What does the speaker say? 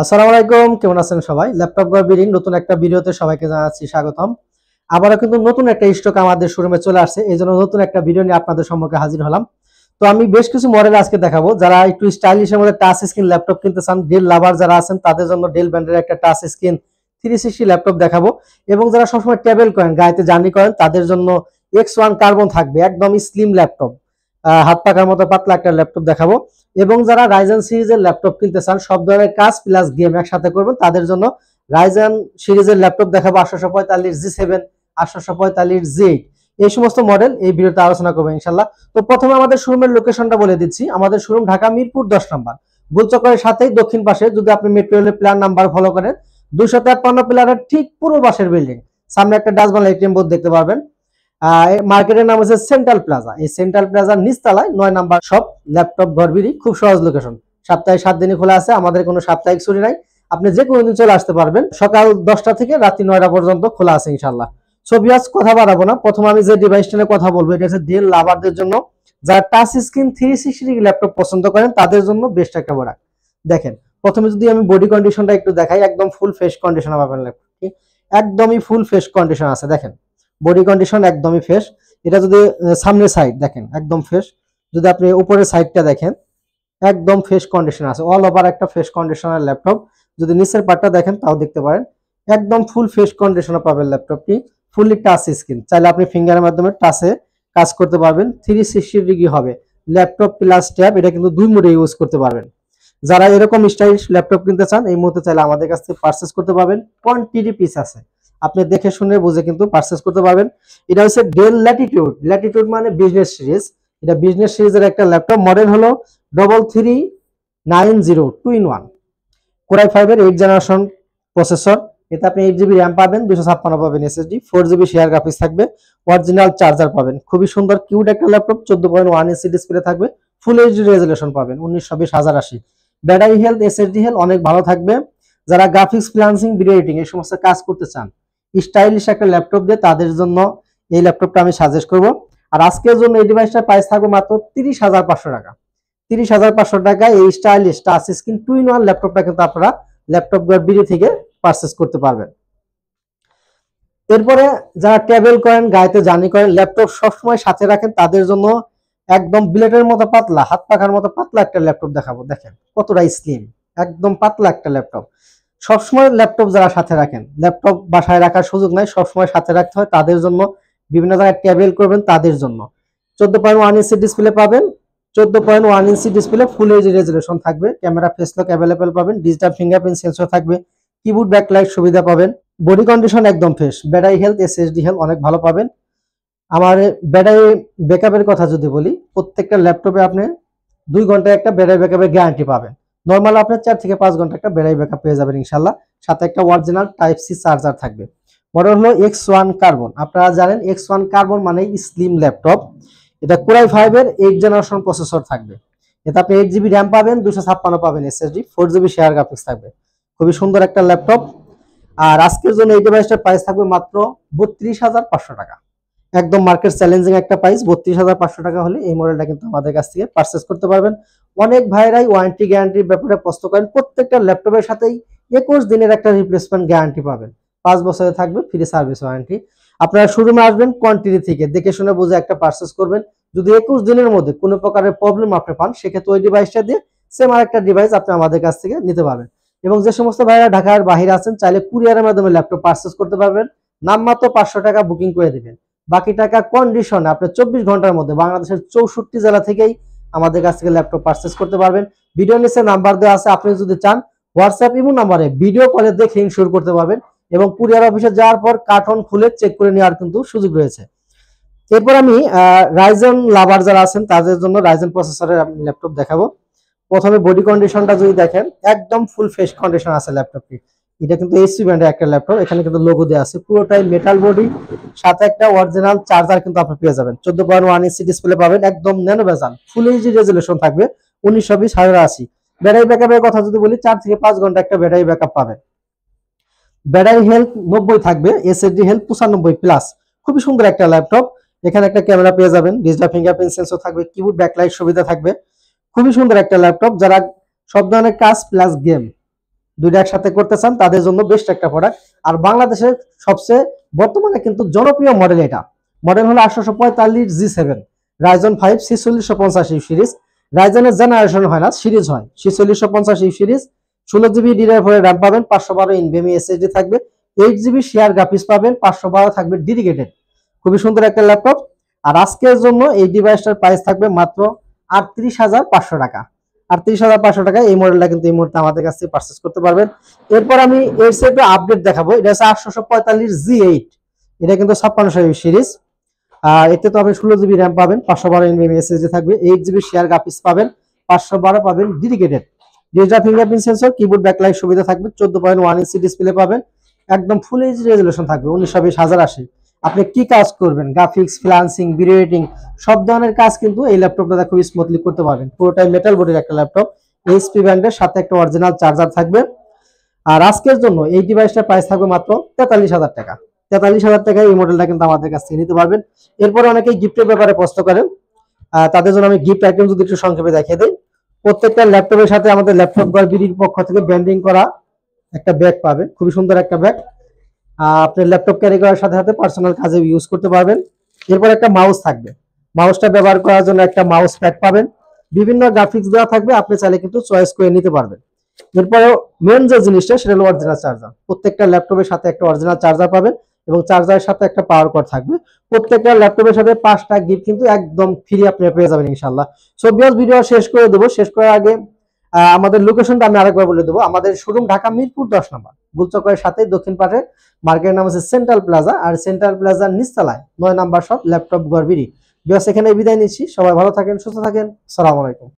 আসসালামু আলাইকুম, কেমন আছেন সবাই? ল্যাপটপ গড়বিড়ির নতুন একটা ভিডিওতে সবাইকে জানাচ্ছি স্বাগতম। আবারও কিন্তু নতুন একটা স্টক আমাদের শোরুমে চলে আসছে। এইজন্য নতুন একটা ভিডিও নিয়ে আপনাদের সম্মুখে হাজির হলাম। তো আমি বেশ কিছু মডেল আজকে দেখাবো। যারা একটু স্টাইলিশের মধ্যে টাচ স্ক্রিন ল্যাপটপ কিনতে চান, ডেল লাভার যারা আছেন তাদের জন্য ডেল ব্র্যান্ডের একটা টাচ স্ক্রিন 360 ল্যাপটপ দেখাবো। এবং যারা সবসময় ট্রাভেল করেন, গাড়িতে জার্নি করেন, তাদের জন্য X1 কার্বন থাকবে, একদমই স্লিম ল্যাপটপ, হাত পাকার মতো পাতলা একটা ল্যাপটপ দেখাবো। এবং যারা রাইজেন সিরিজের ল্যাপটপ কিনতে চান, সব ধরনের কাজ প্লাস গেম একসাথে করবেন, তাদের জন্য রাইজেন সিরিজের ল্যাপটপ দেখাবো 845G7, 845G8, এই সমস্ত মডেল এই ভিডিওতে আলোচনা করবো ইনশাল্লাহ। তো প্রথমে আমাদের শোরুমের লোকেশনটা বলে দিচ্ছি। আমাদের শোরুম ঢাকা মিরপুর 10 নম্বর, গোলচক্করের সাথেই দক্ষিণ পাশে, যদি আপনি মেট্রো রেলের প্ল্যান নাম্বার ফলো করেন, 253 প্ল্যানের ঠিক পুরো পাশের বিল্ডিং, সামনে একটা ডাচবাংলা এটিএম বোর্ড দেখতে পারবেন। মার্কেটের নাম হচ্ছে সেন্ট্রাল প্লাজা। এই সেন্ট্রাল প্লাজার নিচতলায় 9 নাম্বার শপ, ল্যাপটপ ঘরবিড়ি, খুব সহজ লোকেশন। সপ্তাহে 7 দিনই খোলা আছে, আমাদের কোনো সাপ্তাহিক ছুটি নাই। আপনি যে কোনো দিন চলে আসতে পারবেন, সকাল 10টা থেকে রাত্রি 9টা পর্যন্ত খোলা আছে ইনশাল্লাহ। ছবি আজ কথা বাড়াবো না, প্রথম আমি যে ডিভাইসটা নিয়ে কথা বলবো এটা হচ্ছে ডেল লাভারদের জন্য। যারা টাচ স্ক্রিন 360 ল্যাপটপ পছন্দ করেন তাদের জন্য বেস্ট একটা প্রোডাক্ট। দেখেন, প্রথমে যদি আমি বডি কন্ডিশনটা একটু দেখাই, একদম ফুল ফ্রেশ কন্ডিশন পাবেন ল্যাপটপটি, একদমই ফুল ফ্রেশ কন্ডিশন আছে। দেখেন, বডি কন্ডিশন একদমই ফ্রেশ। এটা যদি সামনের সাইড দেখেন একদম ফ্রেশ, যদি আপনি উপরের সাইডটা দেখেন একদম ফ্রেশ কন্ডিশন আছে, অল ওভার একটা ফ্রেশ কন্ডিশনের ল্যাপটপ। যদি নিচের পার্টটা দেখেন তাও দেখতে পারেন, একদম ফুল ফ্রেশ কন্ডিশনে পাবেন ল্যাপটপটি। ফুললি টাচ স্ক্রিন, চাইলে আপনি ফিঙ্গারের মাধ্যমে টাচে কাজ করতে পারবেন। 360 ডিগ্রি হবে ল্যাপটপ প্লাস ট্যাব, এটা কিন্তু দুই মোডে ইউজ করতে পারবেন। যারা এরকম স্টাইলিশ ল্যাপটপ কিনতে চান এই মুহূর্তে চাইলে আমাদের কাছ থেকে পারচেস করতে পারবেন। কোয়ান্টিটি পিস আছে, আপনি দেখে শুনে বুঝে কিন্তু পারচেস করতে পারবেন। এটা হচ্ছে ডেল ল্যাটিটিউড। ল্যাটিটিউড মানে বিজনেস সিরিজ। এটা বিজনেস সিরিজের একটা ল্যাপটপ, মডেল হলো 3390 2-in-1, কোরাই 5 এর 8 জেনারেশন প্রসেসর। এতে আপনি 8 জিবি র্যাম পাবেন, 256 পাবেন এসএসডি, 4 জিবি শেয়ার গ্রাফিক্স থাকবে, অরিজিনাল চার্জার পাবেন। খুবই সুন্দর কিউট একটা ল্যাপটপ, 14.1 ইঞ্চি ডিসপ্লে থাকবে, ফুল এইচডি রেজুলেশন পাবেন, 1920 1080। ব্যাটারি হেলথ, এসএসডি হেলথ অনেক ভালো থাকবে। যারা গ্রাফিক্স ফ্রিল্যান্সিং, ভিডিও এডিটিং এই সমস্ত কাজ করতে চান, স্টাইলিশ একটা ল্যাপটপ দিয়ে, তাদের জন্য এই ল্যাপটপটা আমি সাজেস্ট করব। আর আজকের জন্য এই ডিভাইসটার প্রাইস থাকবে মাত্র 30,500 টাকা। 30,500 টাকায় এই স্টাইলিশ টাচ স্ক্রিন 2-in-1 ল্যাপটপটা কিন্তু আপনারা ল্যাপটপ ভিডিও থেকে পারচেস করতে পারবেন। এরপরে যারা ট্রাভেল করেন, গাড়িতে জার্নি করেন, ল্যাপটপ সবসময় সাথে রাখেন, তাদের জন্য একদম বিলেটের মতো পাতলা, হাত পাখার মতো পাতলা একটা ল্যাপটপ দেখাবো। দেখেন কতটা স্লিম, একদম পাতলা একটা ল্যাপটপ। সবসময় ল্যাপটপ যারা সাথে রাখেন, ল্যাপটপ বাসায় রাখার সুযোগ নাই, সবসময় সাথে রাখতে হয়, তাদের জন্য, বিভিন্ন জায়গায় ট্রাভেল করবেন তাদের জন্য 14.1 ইঞ্চি ডিসপ্লে পাবেন। 14.1 inch display, full HD resolution থাকবে, ক্যামেরা ফেস লক অ্যাভেলেবেল পাবেন, ডিজিটাল ফিঙ্গারপ্রিন্ট সেন্সর থাকবে, কিবোর্ড ব্যাকলাইট সুবিধা পাবেন। বডি কন্ডিশন একদম fresh, battery health, SSD health অনেক ভালো পাবেন। আমার ব্যাটারি ব্যাকআপের কথা যদি বলি, প্রত্যেকটা ল্যাপটপে আপনি 2 ঘন্টা একটা ব্যাটারি ব্যাকআপের গ্যারান্টি পাবেন। নরমাল আপনার 4 থেকে 5 ঘন্টা একটা ব্যাটারি ব্যাকআপ পেয়ে যাবেন ইনশাল্লাহ। সাথে একটা অরিজিনাল টাইপ সি চার্জার থাকবে। মডেল হলো X1 কার্বন। আপনারা জানেন X1 কার্বন মানে স্লিম ল্যাপটপ। এটা কোরাই 5 এর 8 জেনারেশন প্রসেসর থাকবে। এতে আপনি 8 জিবি র্যাম পাবেন, 256 পাবেন এসএসডি, 4 জিবি শেয়ার গ্রাফিক্স থাকবে। খুবই সুন্দর একটা ল্যাপটপ। আর আজকের জন্য এই ডিভাইসটার প্রাইস থাকবে মাত্র 32,500 টাকা। একদম মার্কেট চ্যালেঞ্জিং একটা প্রাইস। 32,500 টাকা হলে এই মডেলটা কিন্তু আমাদের কাছ থেকে পারচেস করতে পারবেন। অনেক ভাইরাই ওয়ারেন্টি গ্যারান্টির ব্যাপারে প্রশ্ন করেন, প্রত্যেকটা ল্যাপটপের সাথেই 21 দিনের একটা রিপ্লেসমেন্ট গ্যারান্টি পাবেন, 5 বছরে থাকবে ফ্রি সার্ভিস ওয়ারেন্টি। আপনারা শোরুমে আসবেন, কোয়ান্টিটি থেকে দেখে শুনে বুঝে একটা পারচেস করবেন। যদি 21 দিনের মধ্যে কোনো প্রকারের প্রবলেম আপনি পান, সেক্ষেত্রে ওই ডিভাইসটা দিয়ে সেম আরেকটা ডিভাইস আপনি আমাদের কাছ থেকে নিতে পারবেন। এবং যে সমস্ত ভাইরা ঢাকার বাইরে আছেন, চাইলে কুরিয়ারের মাধ্যমে ল্যাপটপ পারচেস করতে পারবেন। নামমাত্র 500 টাকা বুকিং করে দিবেন, বাকি টাকা কন্ডিশনে আপনি 24 ঘন্টার মধ্যে বাংলাদেশের 64 জেলা থেকেই আমাদের কাছ থেকে ল্যাপটপ পারচেস করতে পারবেন। ভিডিও নিচে নাম্বার দেওয়া আছে, আপনি যদি চান হোয়াটসঅ্যাপ ইমো নাম্বারে ভিডিও কলে দেখে ইনশিওর করতে পারবেন। এবং কুরিয়ার অফিসে যাওয়ার পর কার্টন খুলে চেক করে নেওয়ার কিন্তু সুযোগ রয়েছে। এরপর আমি রাইজেন লাভার যারা আছেন তাদের জন্য রাইজেন প্রসেসরের আমি ল্যাপটপ দেখাবো। প্রথমে বডি কন্ডিশনটা যদি দেখেন, একদম ফুল ফ্রেশ কন্ডিশন আছে ল্যাপটপটি। এটা কিন্তু এইচপি ব্র্যান্ডের একটা ল্যাপটপ, এখানে কিন্তু লোগো দেওয়া আছে, পুরোটাই মেটাল বডি, সাথে একটা অরিজিনাল চার্জার কিন্তু আপনি পেয়ে যাবেন। 14.1 ইঞ্চি ডিসপ্লে পাবেন, একদম ন্যানো বেজাল, ফুল এইচডি রেজুলেশন থাকবে, 1920 1080। ব্যাটারি ব্যাকআপের কথা যদি বলি, 4 থেকে 5 ঘন্টা একটা ব্যাটারি ব্যাকআপ পাবেন। ব্যাটারি হেলথ 90 থাকবে, এসএসডি হেলথ 95 প্লাস। খুবই সুন্দর একটা ল্যাপটপ। এখানে একটা ক্যামেরা পেয়ে যাবেন, ডিজিটাল ফিঙ্গারপ্রিন্ট সেন্সর থাকবে, কিবোর্ড ব্যাকলাইট সুবিধা থাকবে। খুবই সুন্দর একটা ল্যাপটপ, যারা সব ধরনের কাজ প্লাস গেম দুইটা একসাথে করতে চান তাদের জন্য বেস্ট একটা প্রোডাক্ট। আর বাংলাদেশের সবচেয়ে বর্তমানে কিন্তু জনপ্রিয় মডেল এটা। মডেল হলো 845G7 রাইজন 5 4650 সিরিজ। রাইজনের জেনারেশন হয় না, সিরিজ হয়। 4650 সিরিজ, 16GB DDR4 র্যাম পাবেন, 512 NVMe SSD থাকবে, 8GB শেয়ার গ্রাফিক্স পাবেন, 512 থাকবে ডেডিকেটেড। খুবই সুন্দর একটা ল্যাপটপ। আর আজকের জন্য এই ডিভাইসটার প্রাইস থাকবে মাত্র 38,500 টাকা। 38,500 টাকা এই মডেলটা কিন্তু এই মুহূর্তে আমাদের কাছ থেকে পারচেজ করতে পারবেন। এরপর আমি এর সেটে আপডেট দেখাবো। এটা হচ্ছে 845G8, এটা কিন্তু 56 সিরিজ। আর এতে তো আপনি 16GB র্যাম পাবেন, 512 NVMe SSD থাকবে, 8GB শেয়ার গ্রাফিক্স পাবেন, 512 পাবেন dedicated. Digital fingerprint sensor, keyboard backlight সুবিধা থাকবে, 14.1 ইঞ্চি ডিসপ্লে পাবেন, একদম ফুল এইচডি রেজুলেশন থাকবে, 1920x1080। আপনি কি কাজ করবেন, গ্রাফিক্স, ফ্রিল্যান্সিং, ভিডিও এডিটিং সব ধরনের কাজ কিন্তু এই ল্যাপটপটাতে খুব স্মুথলি করতে পারবেন। পুরোটাই মেটাল বডির একটা ল্যাপটপ, এইচপি ব্র্যান্ডের, সাথে একটা অরিজিনাল চার্জার থাকবে। আর আজকের জন্য এই ডিভাইসটার প্রাইস থাকবে মাত্র 43,000 টাকা। 43,000 টাকায় এই মডেলটা কিন্তু আমাদের কাছ থেকে নিতে পারবেন। এরপরে অনেকেই গিফটের ব্যাপারে প্রশ্ন করেন, তাদের জন্য আমি গিফট আইটেম যদি একটু সংক্ষেপে দেখিয়ে দিই। প্রত্যেকটা ল্যাপটপের সাথে আমাদের ল্যাপটপ গড়বিডির পক্ষ থেকে ব্র্যান্ডিং করা একটা ব্যাগ পাবেন, খুবই সুন্দর একটা ব্যাগ। আপনি ল্যাপটপ ক্যারি করার সাথে সাথে পার্সোনাল কাজে ইউজ করতে পারবেন। এরপর একটা মাউস থাকবে, মাউসটা ব্যবহার করার জন্য একটা মাউস প্যাড পাবেন, বিভিন্ন গ্রাফিক্স দেওয়া থাকবে, আপনি চাইলে কিন্তু চয়েস করে নিতে পারবেন। এরপরে মেন যে জিনিসটা সেটা হলো অরিজিনাল চার্জার। প্রত্যেকটা ল্যাপটপের সাথে একটা অরিজিনাল চার্জার পাবেন এবং চার্জারের সাথে একটা পাওয়ার কর্ড থাকবে। প্রত্যেকটা ল্যাপটপের সাথে 5টা গিফট কিন্তু একদম ফ্রি আপনি পেয়ে যাবেন ইনশাআল্লাহ। সো ভিডিও শেষ করে দেবো। শেষ করার আগে আমাদের লোকেশনটা আমি আরেকবার বলে দেবো। আমাদের শোরুম ঢাকা মিরপুর 10 নম্বর, গুলচকের সাথে দক্ষিণ পাশে মার্কেটের নাম হচ্ছে সেন্ট্রাল প্লাজা। আর সেন্ট্রাল প্লাজার নিচতলায় 9 নাম্বার শপ ল্যাপটপ গড়বিড়ি। এখানে বিদায় নিচ্ছি। সবাই ভালো থাকেন, সুস্থ থাকেন। আসসালামু আলাইকুম।